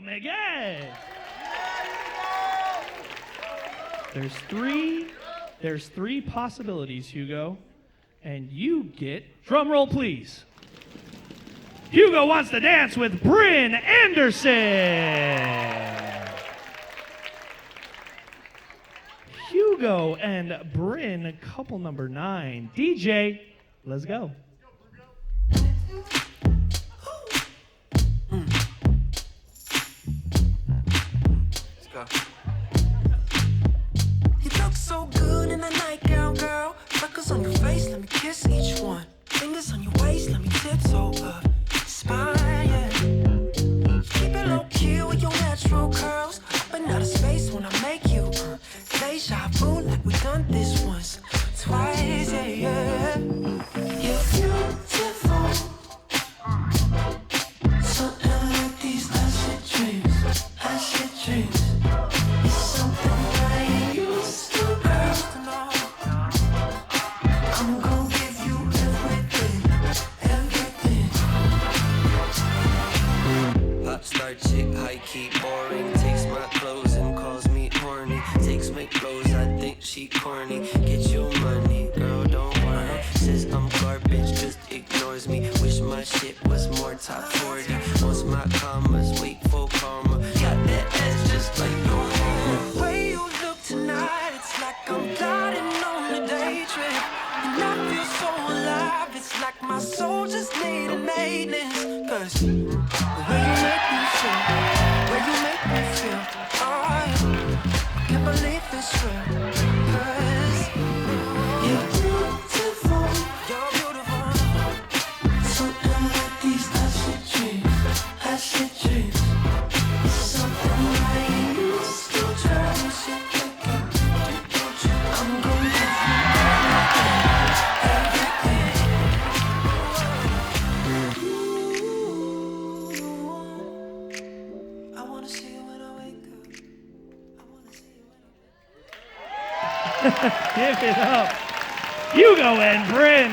Miguez. There's three possibilities, Hugo, and you get, drum roll please. Hugo wants to dance with Bryn Anderson. Hugo and Bryn, couple number 9. DJ, let's go. Let's go. You look so good in the nightgown, girl. Freckles on your face, let me kiss each one. Fingers on your waist, let me tiptoe up. Spine, yeah. Keep it low key with your natural curls. But not a space when I make you. Deja vu, like we done this once, twice, yeah, yeah. You're beautiful. Something like these acid dreams, acid dreams. It's something I ain't used to, girl. I'm gonna give you everything, everything. Pop star chick, high key, boring. Takes my clothes and calls me horny. Takes my clothes, I think she corny. Get your money, girl, don't worry. Says I'm garbage, just ignores me. Wish my shit was more top 40. Wants my commas, wait for karma. Got that ass just like no more. The way you look tonight, it's like I'm gliding on a day trip. And I feel so alive, it's like my soul just needed maintenance. Cause the way you make me feel, where you make me feel, oh, can't believe it's real. Cause you're beautiful, you're beautiful. Something like these acid dreams, acid dreams. It's something I ain't used to. Try to shit like I'm gonna give you everything. I wanna see you when I wake up. I wanna see you when I wake up. Give it up. Hugo and Bryn.